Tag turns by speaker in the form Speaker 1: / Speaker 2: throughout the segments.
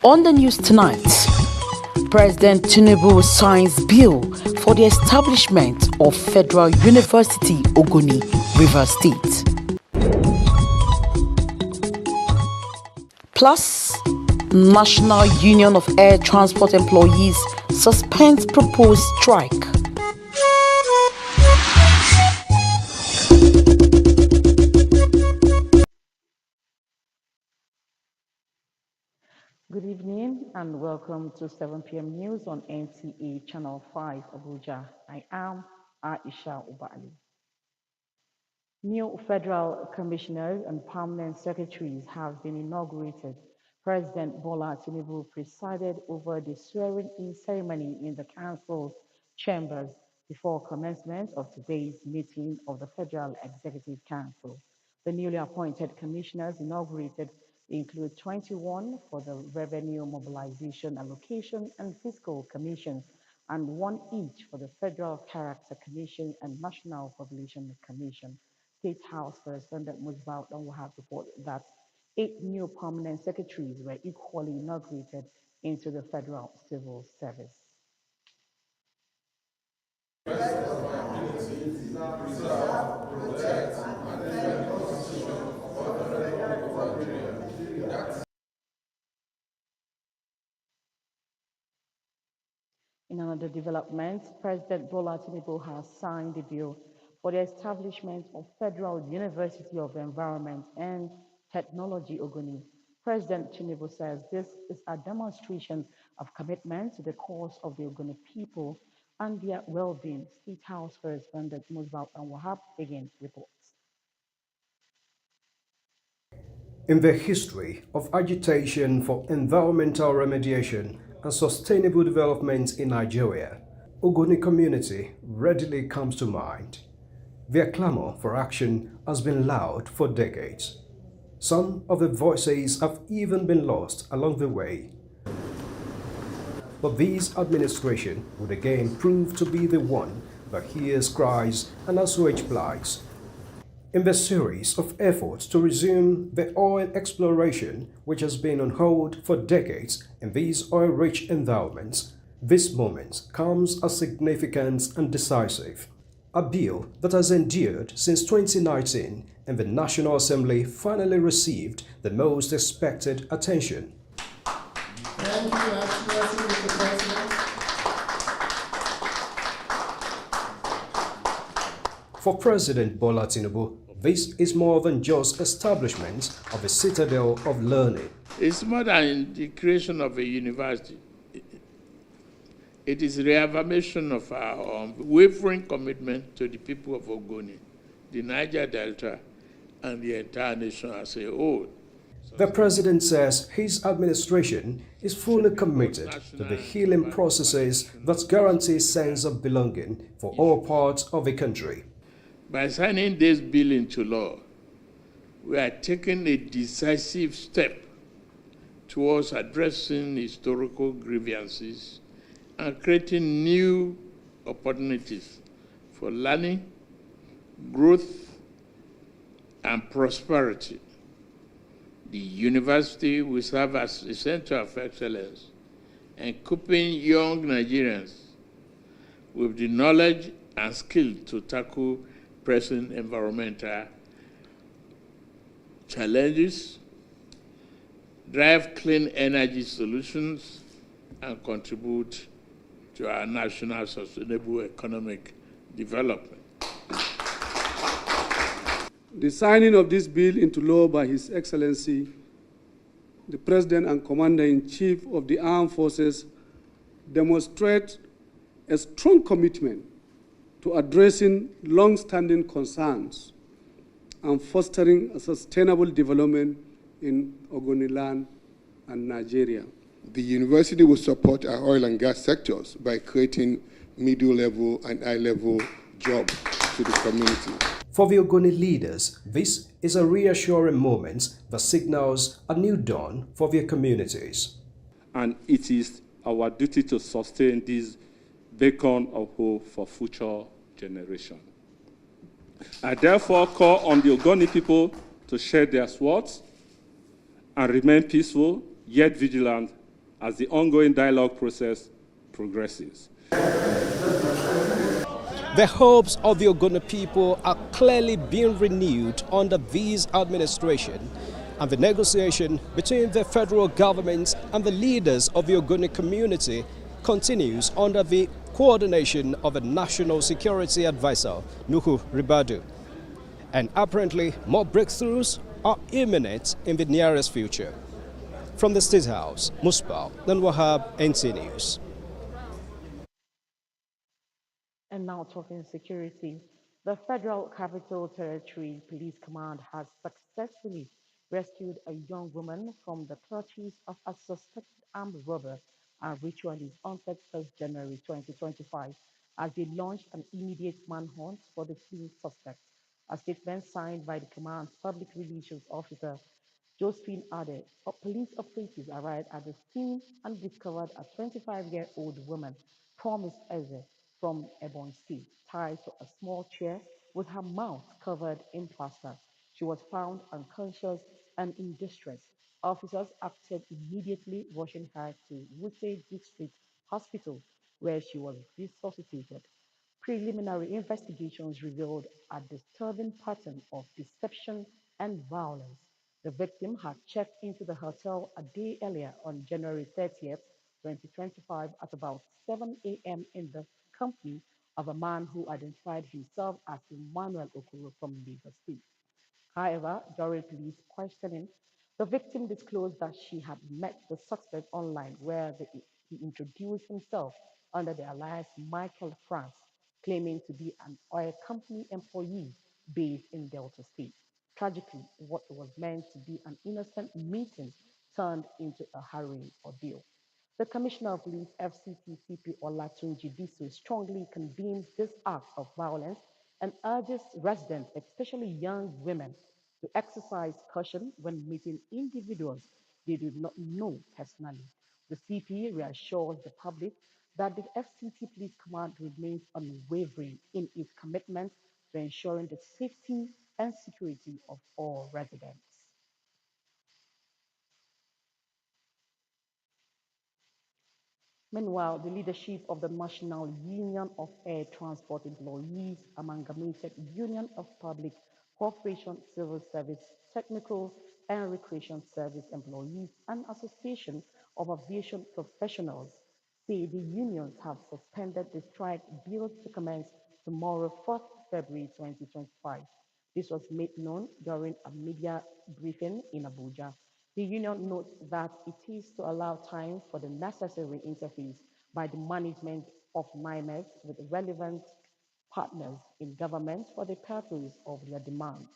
Speaker 1: On the news tonight, President Tinubu signs bill for the establishment of Federal University Ogoni, Rivers State. Plus, National Union of Air Transport Employees suspends proposed strike. Good evening and welcome to 7 p.m. news on NTA Channel 5 Abuja. I am Aisha Ubali. New federal commissioners and permanent secretaries have been inaugurated. President Bola Tinubu presided over the swearing-in ceremony in the council's chambers before commencement of today's meeting of the Federal Executive Council. The newly appointed commissioners inaugurated include 21 for the Revenue Mobilization Allocation and Fiscal Commission, and 1 each for the Federal Character Commission and National Population Commission. State House Correspondent Musbaut will have reported that 8 new permanent secretaries were equally inaugurated into the Federal Civil Service. In another development, President Bola Tinubu has signed the bill for the establishment of Federal University of Environment and Technology Ogoni. President Tinubu says this is a demonstration of commitment to the cause of the Ogoni people and their well-being. State House Correspondent Musbaut and Wahab again reports.
Speaker 2: In the history of agitation for environmental remediation and sustainable development in Nigeria, Ogoni community readily comes to mind. Their clamor for action has been loud for decades. Some of the voices have even been lost along the way. But this administration would again prove to be the one that hears cries and assuages plights. In the series of efforts to resume the oil exploration, which has been on hold for decades in these oil-rich endowments, this moment comes as significant and decisive. A bill that has endured since 2019 and the National Assembly finally received the most expected attention.
Speaker 3: Thank you, Mr. President.
Speaker 2: For President Bola Tinubu, this is more than just establishment of a citadel of learning.
Speaker 4: It's more than the creation of a university. It is the reaffirmation of our unwavering commitment to the people of Ogoni, the Niger Delta, and the entire nation as a whole.
Speaker 2: The president says his administration is fully committed to the healing processes that guarantee sense of belonging for all parts of the country.
Speaker 4: By signing this bill into law, we are taking a decisive step towards addressing historical grievances and creating new opportunities for learning, growth, and prosperity. The university will serve as a center of excellence, equipping young Nigerians with the knowledge and skill to tackle present environmental challenges, drive clean energy solutions, and contribute to our national sustainable economic development.
Speaker 5: The signing of this bill into law by His Excellency, the President and Commander-in-Chief of the Armed Forces, demonstrates a strong commitment to addressing long-standing concerns and fostering a sustainable development in Ogoniland and Nigeria.
Speaker 6: The university will support our oil and gas sectors by creating middle-level and high-level jobs to the community.
Speaker 2: For the Ogoni leaders, this is a reassuring moment that signals a new dawn for their communities.
Speaker 7: And it is our duty to sustain this beacon of hope for future generations. I therefore call on the Ogoni people to share their swords and remain peaceful, yet vigilant as the ongoing dialogue process progresses.
Speaker 2: The hopes of the Ogoni people are clearly being renewed under this administration, and the negotiation between the federal government and the leaders of the Ogoni community continues under the coordination of the National Security Advisor, Nuhu Ribadu. And apparently, more breakthroughs are imminent in the nearest future. From the State House, Musbal Then Wahab, NT News.
Speaker 1: And now talking security, the Federal Capital Territory Police Command has successfully rescued a young woman from the clutches of a suspected armed robber and ritualist on 31st January 2025 as they launched an immediate manhunt for the fleeing suspect. A statement signed by the command's public relations officer, Josephine added, police operatives arrived at the scene and discovered a 25-year-old woman, Promise Eze, from Ebon State, tied to a small chair with her mouth covered in plaster. She was found unconscious and in distress. Officers acted immediately, rushing her to Wuse District Hospital, where she was resuscitated. Preliminary investigations revealed a disturbing pattern of deception and violence. The victim had checked into the hotel a day earlier on January 30th, 2025 at about 7 a.m. in the company of a man who identified himself as Emmanuel Okoro from Lagos State. However, during police questioning, the victim disclosed that she had met the suspect online where he introduced himself under the alias Michael France, claiming to be an oil company employee based in Delta State. Tragically, what was meant to be an innocent meeting turned into a harrowing ordeal. The Commissioner of Police, FCT CP Olatunji Diso, strongly condemns this act of violence and urges residents, especially young women, to exercise caution when meeting individuals they do not know personally. The CP reassures the public that the FCT Police Command remains unwavering in its commitment to ensuring the safety and security of all residents. Meanwhile, the leadership of the National Union of Air Transport Employees, Amalgamated Union of Public Corporation Civil Service Technical and Recreation Service Employees, and Association of Aviation Professionals say the unions have suspended the strike due to commence tomorrow, 4th February 2025. This was made known during a media briefing in Abuja. The union notes that it is to allow time for the necessary interface by the management of NIMEX with relevant partners in government for the purpose of their demands.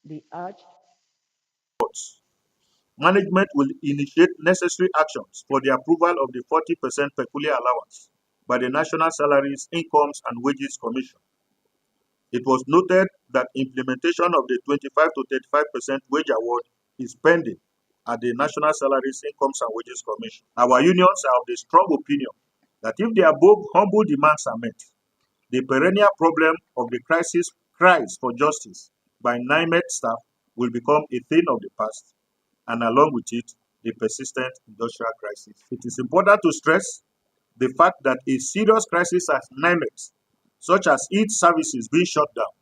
Speaker 1: They urged
Speaker 8: management will initiate necessary actions for the approval of the 40% peculiar allowance by the National Salaries, Incomes and Wages Commission. It was noted that implementation of the 25 to 35% wage award is pending at the National Salaries, Incomes and Wages Commission. Our unions are of the strong opinion that if the above humble demands are met, the perennial problem of the crisis cries for justice by NIMET staff will become a thing of the past, and along with it, the persistent industrial crisis. It is important to stress the fact that a serious crisis at NIMET, such as its services being shut down,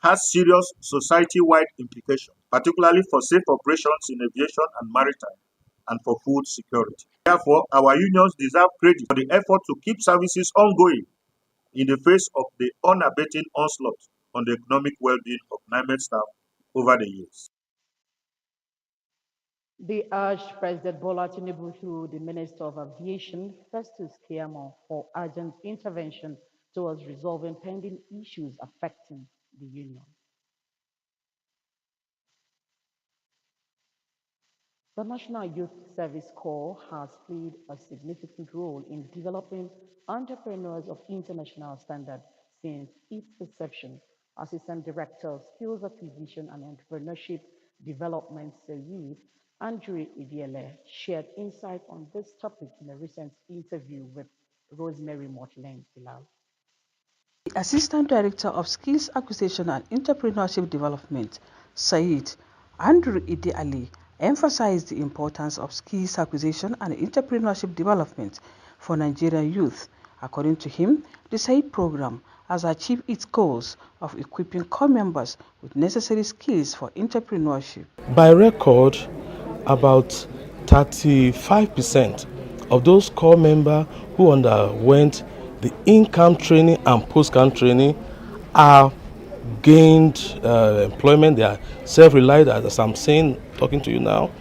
Speaker 8: has serious society-wide implications, particularly for safe operations in aviation and maritime, and for food security. Therefore, our unions deserve credit for the effort to keep services ongoing in the face of the unabating onslaught on the economic well-being of NIMET staff over the years.
Speaker 1: They urged President Bola Tinubu through the Minister of Aviation, Festus Keyamo, for urgent intervention towards resolving pending issues affecting the union. The National Youth Service Corps has played a significant role in developing entrepreneurs of international standard since its inception. Assistant Director of Skills Acquisition and Entrepreneurship Development, Sayed Andrew Idiele, shared insight on this topic in a recent interview with Rosemary Mortland Bilal.
Speaker 9: The Assistant Director of Skills Acquisition and Entrepreneurship Development, Said Andrew Ide Ali, emphasized the importance of skills acquisition and entrepreneurship development for Nigerian youth. According to him, the SAID program has achieved its goals of equipping core members with necessary skills for entrepreneurship.
Speaker 10: By record, about 35% of those core members who underwent the in-camp training and post-camp training are gained employment. They are self-reliant, as I'm saying, talking to you now.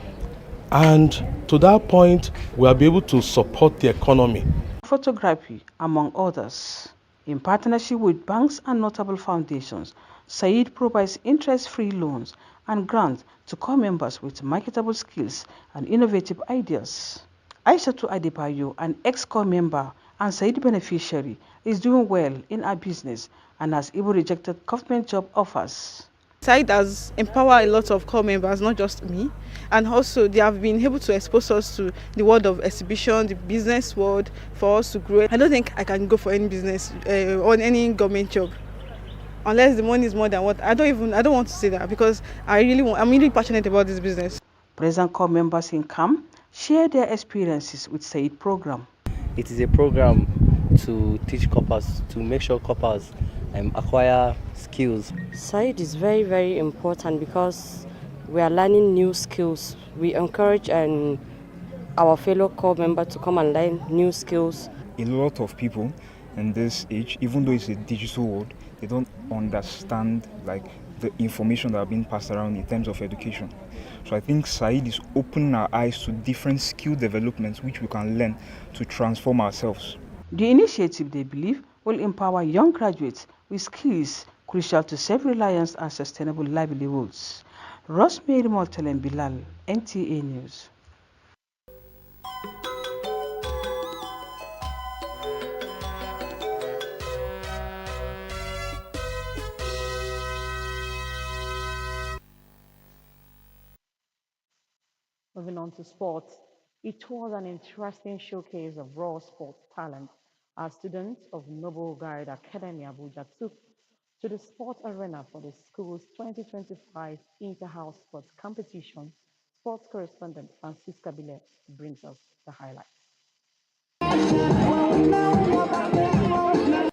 Speaker 10: And to that point, we will be able to support the economy.
Speaker 9: Photography, among others. In partnership with banks and notable foundations, SAID provides interest-free loans and grants to core members with marketable skills and innovative ideas. Aishatu Adebayo, an ex-core member and SAID beneficiary, is doing well in her business and has even rejected government job offers.
Speaker 11: SAID has empowered a lot of core members, not just me, and also they have been able to expose us to the world of exhibition, the business world, for us to grow. I don't think I can go for any business or any government job unless the money is more than what I don't want to say that, because I'm really passionate about this business.
Speaker 9: Present core members in camp share their experiences with SAID program.
Speaker 12: It is a program to teach corpers, to make sure corpers acquire skills.
Speaker 13: SAID is very, very important because we are learning new skills. We encourage our fellow core members to come and learn new skills.
Speaker 14: A lot of people in this age, even though it's a digital world, they don't understand the information that are being passed around in terms of education. So I think SAID is opening our eyes to different skill developments which we can learn to transform ourselves.
Speaker 9: The initiative, they believe, will empower young graduates with skills crucial to self-reliance and sustainable livelihoods. Rosemary Moltelen Bilal, NTA News.
Speaker 1: Moving on to sports, it was an interesting showcase of raw sports talent as students of Noble Guide Academy Abuja took to the sport arena for the school's 2025 Inter-House Sports Competition. Sports correspondent Francisca Bile brings us the highlights.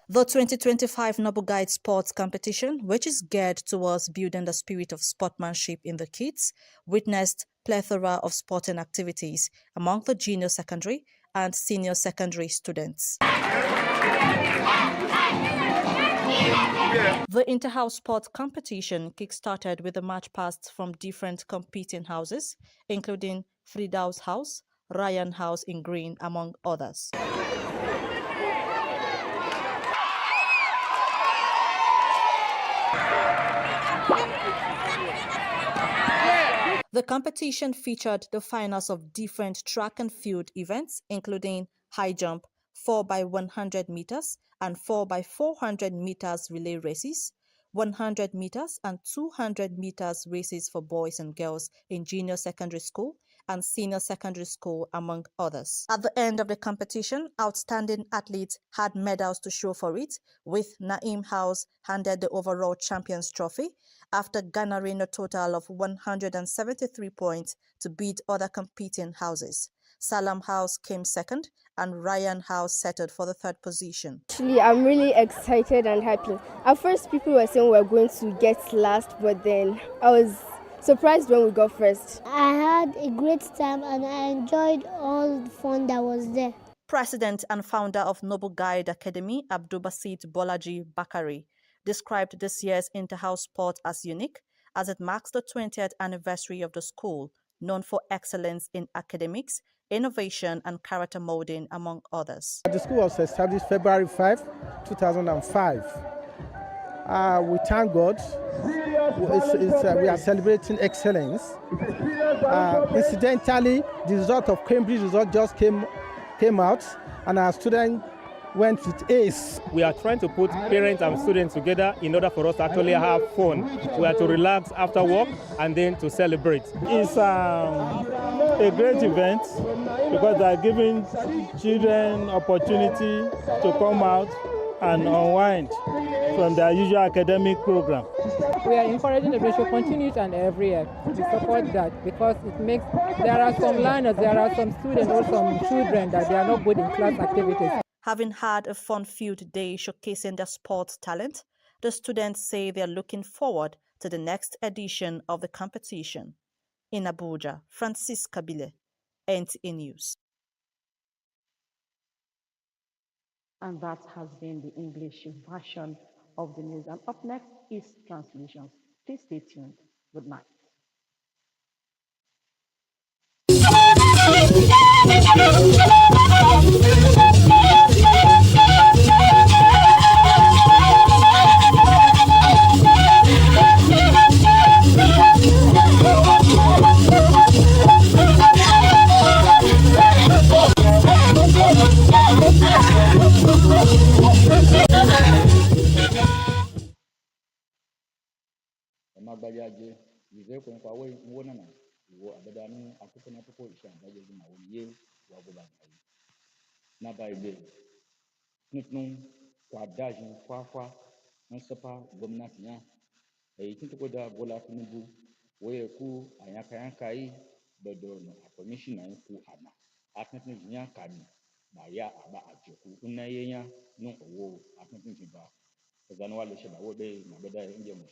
Speaker 15: The 2025 Noble Guide Sports Competition, which is geared towards building the spirit of sportsmanship in the kids, witnessed plethora of sporting activities among the junior secondary and senior secondary students. The Inter-House Sports Competition kick-started with a march past from different competing houses, including Fridaus House, Ryan House in Green, among others. The competition featured the finals of different track and field events, including high jump, 4x100 meters and 4x400 meters relay races, 100 meters and 200 meters races for boys and girls in junior secondary school and senior secondary school, among others. At the end of the competition, outstanding athletes had medals to show for it, with Naim House handed the overall champions trophy after garnering a total of 173 points to beat other competing houses. Salam House came second and Ryan House settled for the third position.
Speaker 16: Actually, I'm really excited and happy. At first, people were saying we were going to get last, but then I was surprised when we got first.
Speaker 17: I had a great time and I enjoyed all the fun that was there.
Speaker 15: President and founder of Noble Guide Academy, Abdulbasit Bolaji Bakari, described this year's Inter-House Sport as unique, as it marks the 20th anniversary of the school, known for excellence in academics, innovation and character molding, among others.
Speaker 18: The school was established February 5, 2005. We thank God. We are celebrating excellence. Incidentally, the result of Cambridge result just came out, and our students went with Ace.
Speaker 19: We are trying to put parents and students together in order for us to actually have fun. We are to relax after work and then to celebrate. It's a great event because they are giving children opportunity to come out and unwind from their usual academic program.
Speaker 20: We are encouraging the should continue it and every year. We support that because it makes, there are some learners, there are some students or some children that they are not good in class activities.
Speaker 15: Having had a fun-filled day showcasing their sports talent, the students say they are looking forward to the next edition of the competition. In Abuja, Francisca Bile, NTA News.
Speaker 1: And that has been the English version of the news. And up next is translations. Please stay tuned. Good night.
Speaker 21: Magbajaje, yize kwen kwa we wona na wo abadanu akuko na tuko isha bajaje na woniye wa go ba na ba ile nutnu kwa dajin kwa nsapa gwamnati nya kin tuko da bola tinubu waye ku ayaka yi bedo no commissioner ku ana atntin nya kani na ya aba ajeku unna yenya no owo atntin ba zanu wale sheba wo be na beda inje mu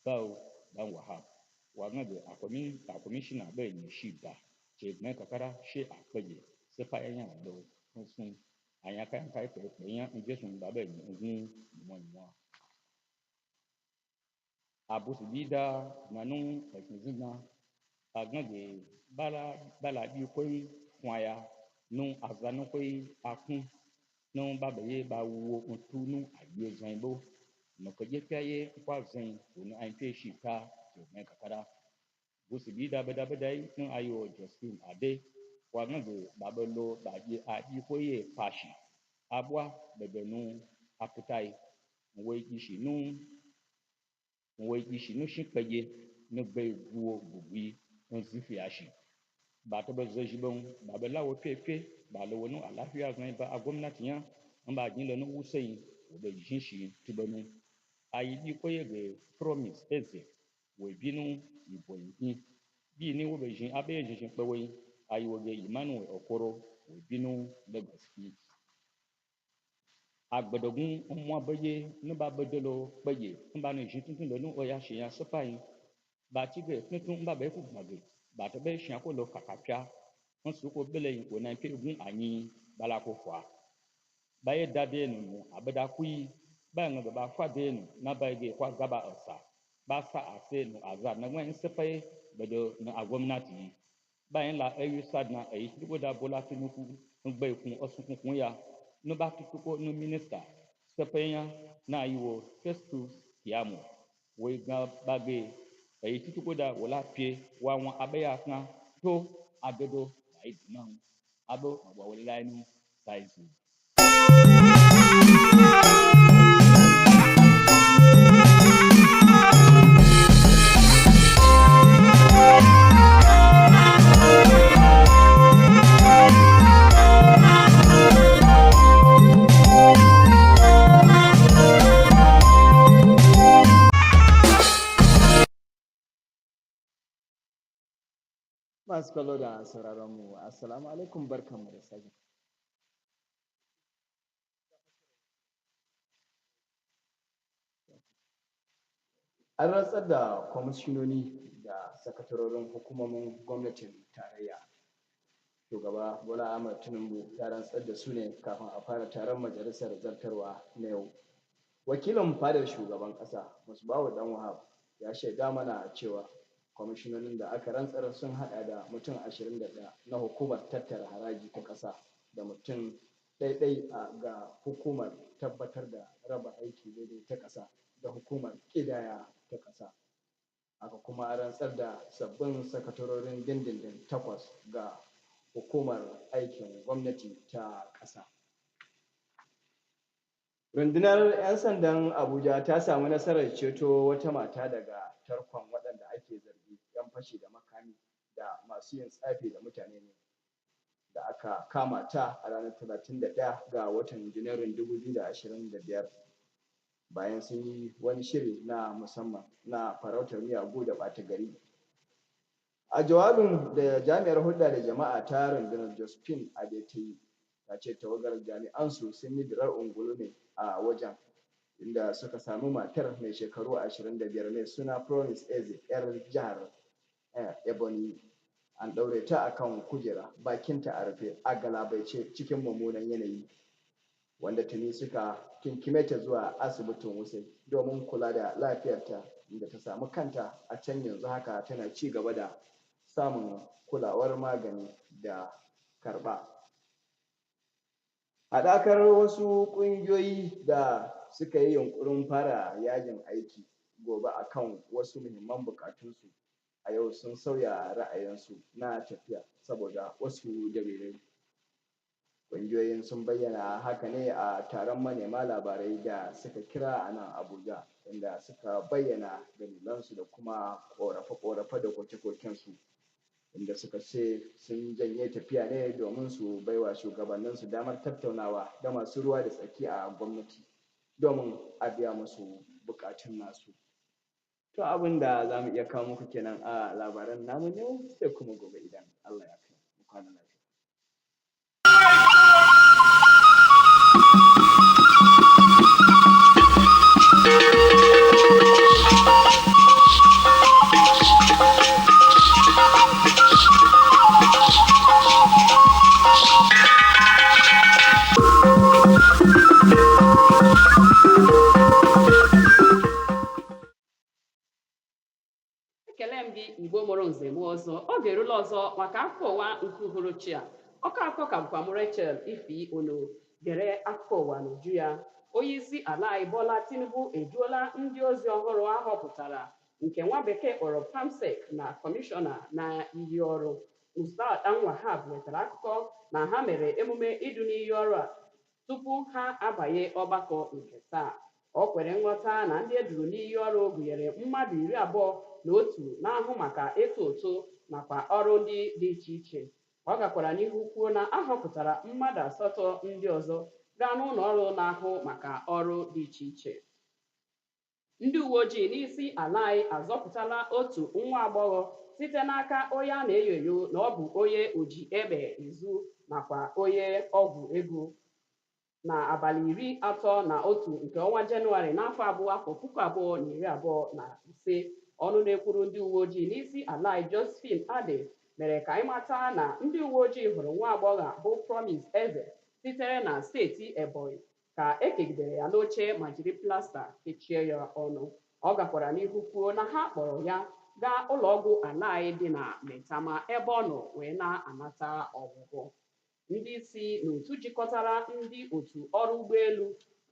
Speaker 21: bao dan wahab wanga de a commissioner be ni shiba che me kakara she akpeje se pa yan do sun anya kan kai pe yan inje sun ba be ni mo abusu bida nanu ekizina agna de bala bi koi kwaya nu azanu koi akun nu ba be ba wo ontunu aye zanbo no ko je kaye kwa zan woni an fe shi ta to me kakara busu bida beda nu ayo justin ade wa na de babelo ba je a bi koye pashi abwa bebe nu aputai wo ishi nu shi peje no gbe guo bugui no zifi ashi ba to be zojibon ba be lawo fefe ba lo nu alafia zan ba agomnati yan ba jin lo nu wuseyin wo be jinshi tubanu ayi bi koye be promise eze we binu ibo yin bi ni wo be jin abe jin pe we ayi wo ge Emmanuel Okoro we binu Lagos fi agbedogun omo abeye no ba bedelo peye nba no jin tuntun lo nu oya se yan sopayin ba ti ge tuntun ba be ku gbage ba to be shan ko lo kakapia won su ko bele yin ko na pe gun anyi bala ko fa ba ye dade nu abeda kui ba nga ba fa de nu na ba ge kwa gaba osa ba sa ase nu azar na gwen sepe bedo na agomnati ba yin la ayu sadna ayi ko da bola tinuku ngbe kun osun kun ya no ba tuko no minister sepe ya na yiwo Festus Kiamu we ga bage ayi tuko da wala pie wa won abeya kan to adodo ai dinan abo wa wala ni saizu.
Speaker 22: Masu kallo da sauraron mu, assalamu alaikum barkanmu da sake. An rantsar da kwamishinoni da sakatarorin hukumomin gwamnatin tarayya. Shugaba Bola Ahmed Tinubu ya rantsar da su ne kafin a fara taron majalisar zartarwa na yau. Wakilin fadar shugaban ƙasa, Musbahu Dan Wahab, ya shaida mana cewa kwamishinonin da aka rantsar sun hada da mutum 21 na hukumar tattara haraji ta ƙasa da mutum ɗaiɗai ga hukumar tabbatar da raba aiki daidai ta ƙasa da hukumar ƙidaya ta ƙasa. Aka kuma rantsar da sabbin sakatarorin dindindin 8 ga hukumar aikin gwamnati ta ƙasa. Rundunar 'yan sandan Abuja ta samu nasarar ceto wata mata daga tarkon waɗanda ake zargi 'yan fashi da makami da masu yin tsafi da mutane ne. da aka kama ta a ranar 31 ga watan Janairun 2025 bayan sun yi wani shiri na musamman na farautar miyagu da ɓata gari. A jawabin da jami'ar hulɗa da jama'a ta rundunar Josephine Adetayi ta ce tawagar jami'ansu sun yi dirar ungulu ne a wajen inda suka sami matar mai shekaru 25 mai suna Promise Eze 'yar jihar Ebonyi. An ɗaure ta akan kujera bakinta a rufe a galabaice cikin mummunan yanayi wanda tuni suka kinkime ta zuwa asibitin Wuse domin kula da lafiyarta inda ta samu kanta a can yanzu haka tana ci gaba da samun kulawar magani da karɓa. Haɗakar wasu ƙungiyoyi da suka yi yunƙurin fara yajin aiki gobe akan wasu muhimman buƙatunsu a yau sun sauya ra'ayinsu na tafiya saboda wasu dalilai. Ƙungiyoyin sun bayyana haka ne a taron manema labarai da suka kira a nan Abuja, inda suka bayyana dalilansu da kuma ƙorafe-ƙorafe da koke-kokensu, inda suka ce sun janye tafiya ne domin su baiwa shugabanninsu damar tattaunawa da masu ruwa da tsaki a gwamnati domin a biya musu buƙatun nasu. To abin da za mu iya kawo muku kenan a labaran namu yau, sai kuma gobe idan Allah ya kai mu kwana lafiya.
Speaker 3: Ekele m gị Igbo mụrụ nze m ọzọ, oge eruola ọzọ maka akụkọ ụwa nke uhuruchi a. Ọka ka bụkwa m Rachel Ifi Ono. Gere akụkọ ụwa n'uju ya. Onye isi ala anyị Bola Tinubu ejuola ndị ozi ọhụrụ ahọpụtara nke nwa bekee kpọrọ PAMSEC na kọmishọna na iyi ọrụ. Ustaz Anwahab nwetara akụkọ na ha mere emume idu n'iyi ọrụ a tupu ha abanye ọgbakọ nke taa. O kwere nghọta na ndị eduru n'iyi ọrụ gụnyere mmadụ 21 na-ahụ maka ịtụ ụtụ nakwa ọrụ ndị dị iche iche. Ọ gakwara n'ihu kwuo na a họpụtara mmadụ 8 ndị ọzọ gaa n'ụlọ ọrụ na-ahụ maka ọrụ dị iche iche. Ndị uwe ojii n'isi ala anyị azọpụtala otu nwa agbọghọ site n'aka onye a na-enyo enyo na ọ bụ onye oji egbe ezu nakwa onye ọgwụ ego n'abalị 31 nke ọnwa Jenụwarị n'afọ 2025. Ọnụ na-ekwuru ndị uwe ojii n'isi ala anyị Josephine Ade mere ka anyị mata na ndị uwe ojii hụrụ nwa agbọghọ bụ Promise Eze sitere na steeti Ebonyi ka ekegidere ya n'oche ma jiri plasta kechie ya ọnụ. Ọ gakwara n'ihu kwuo na ha kpọrọ ya gaa ụlọọgwụ ala anyị dị na Maitama ebe ọ nọ wee na-anata ọgwụgwọ. Ndị isi n'otu jikọtara ndị otu ọrụ ụgbọelu,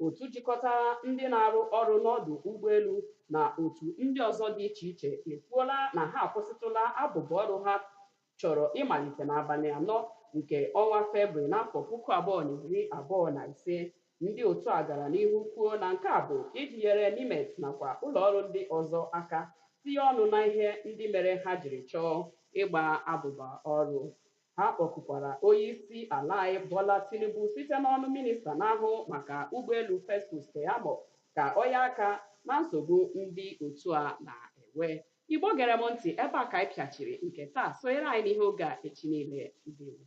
Speaker 3: otu jikọtara ndị na-arụ ọrụ n'ọdụ ụgbọelu na otu ndị ọzọ dị iche iche ekwuola na ha akwụsịtụla abụba ọrụ ha chọrọ ịmalite n'abalị 4 nke ọnwa Febrụwarị n'afọ 2025. Ndị otu a gara n'ihu kwuo na nke a bụ iji nyere NIMET nakwa ụlọọrụ ndị ọzọ aka tinye ọnụ na ihe ndị mere ha jiri chọọ ịgba abụba ọrụ. Ha kpọkukwara onye isi ala anyị Bola Tinubu site n'ọnụ minista na-ahụ maka ụgbọelu Festus Keyamo ka ọ nye aka na nsogbu ndị otu a na-enwe. Igbo gere m ntị, ebe a ka anyị pịachiri nke taa. Sonyere anyị n'ihe oge a echi niile. Ndewo.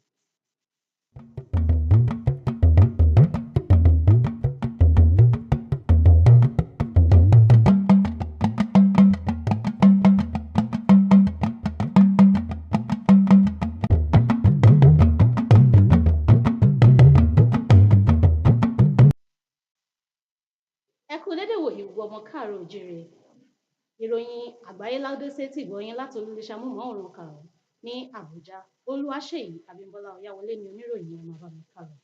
Speaker 4: Ẹ kú dédé wòyí gbogbo ọmọ káàárọ̀ oòjíire. Ìròyìn àgbáyé ládé sétí ìgbọ̀yìn láti olùléṣà móhùnmáwòrán karùn-ún ní Abuja. Olúwaṣèyí Abímbọ́lá Ọ̀yáwọlé ni oníròyìn ẹ̀ máa bá mi kálọ.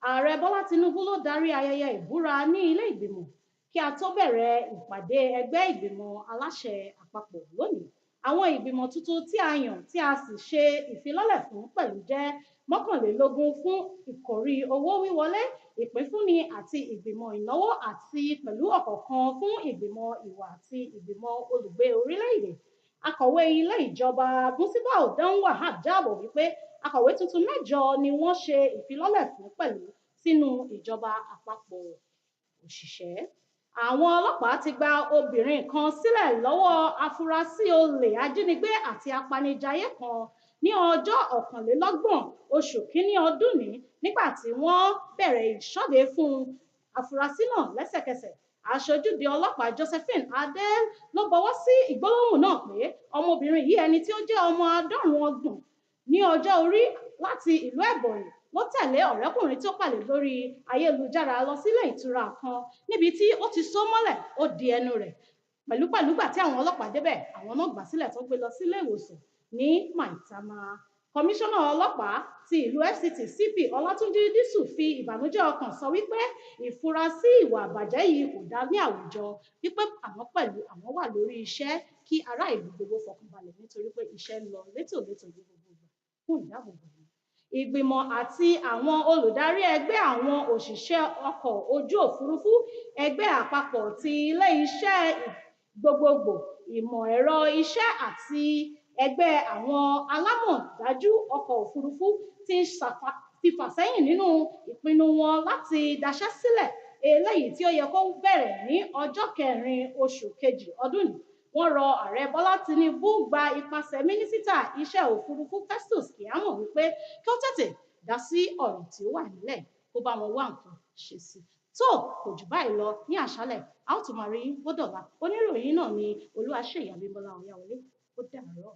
Speaker 4: Ààrẹ Bọ́lá Tinubu ló darí ayẹyẹ ìbúra ní ilé ìgbìmọ̀ kí a tó bẹ̀rẹ̀ ìpàdé ẹgbẹ́ ìgbìmọ̀ aláṣẹ àpapọ̀ lónìí. Àwọn ìgbìmọ̀ tuntun tí a yàn tí a sì ṣe ìfilọ́lẹ̀ fún pẹ̀lú jẹ́ 21 fún ìkórí owó wíwọlé, ìpínfúnni àti ìgbìmọ̀ ìnáwó àti pẹ̀lú ọ̀kọ̀ọ̀kan fún ìgbìmọ̀ ìwà àti ìgbìmọ̀ olùgbé orílẹ̀-èdè. Akọ̀wé ilé ìjọba Musibau Dan Wahab jábọ̀ wípé akọ̀wé tuntun 8 ni wọ́n ṣe ìfilọ́lẹ̀ fún pẹ̀lú sínú ìjọba àpapọ̀ òṣìṣẹ́. Àwọn ọlọ́pàá ti gba obìnrin kan sílẹ̀ lọ́wọ́ afurasí olè ajínigbé àti apanijayé kan ní ọjọ́ 21 oṣù kínní ọdún ní nígbà tí wọ́n bẹ̀rẹ̀ ìṣọ́de fún afurasí náà lẹ́sẹ̀kẹsẹ̀. Aṣojúde ọlọ́pàá Josephine Adé ló bọwọ́ sí ìgbólóhùn náà pé ọmọbìnrin yìí ẹni tí ó jẹ́ ọmọ 60 ní ọjọ́ orí láti ìlú Ẹ̀bọ̀nyì ló tẹ̀lé ọ̀rẹ́kùnrin tí ó pàdé lórí ayélujára lọ sílé ìtura kan níbi tí ó ti so mọ́lẹ̀ ó di ẹnu rẹ̀. Pẹ̀lúpẹ̀lú gbà tí àwọn ọlọ́pàá débẹ̀, àwọn náà gbà sílẹ̀ tó gbé lọ sílé ìwòsàn ní Maitama. Kọmíṣánná ọlọ́pàá ti ìlú FCT CP Ọlátúnjí Dísù fi ìbànújẹ́ ọkàn sọ wípé ìfurasí ìwà àbàjẹ́ yìí kò dá ní àwùjọ, wípé àwọn pẹ̀lú àwọn wà lórí iṣẹ́ kí ará ìlú gbogbo fọkànbalẹ̀ nítorí pé iṣẹ́ ń lọ létòlétò ní gbogbo ìgbà fún ìdáàbòbò yìí. Ìgbìmọ̀ àti àwọn olùdarí ẹgbẹ́ àwọn òṣìṣẹ́ ọkọ̀ ojú òfurufú ẹgbẹ́ àpapọ̀ ti ilé iṣẹ́ gbogbogbò ìmọ̀ ẹ̀rọ iṣẹ́ àti ẹgbẹ́ àwọn alámọ̀dájú ọkọ̀ òfurufú ti fà sẹ́yìn nínú ìpinnu wọn láti daṣẹ́ sílẹ̀ eléyìí tí ó yẹ kó bẹ̀rẹ̀ ní ọjọ́ 4 oṣù kejì ọdún yìí. Wọ́n rọ ààrẹ Bọ́lá Tinubu gba ipasẹ̀ mínísítà iṣẹ́ òfurufú Festus Keyamo wípé kí ó tètè dá sí ọ̀rọ̀ tí ó wà nílẹ̀ kó bá wọn wá nǹkan ṣe sí. Tó kò jù báyìí lọ ní àṣálẹ̀, a ó tún máa rí bọ́dọ̀lá. Oníròyìn náà ni Olúwaṣèyí Abímbọ́lá Ọ̀yáwọlé. Ó dàárọ̀.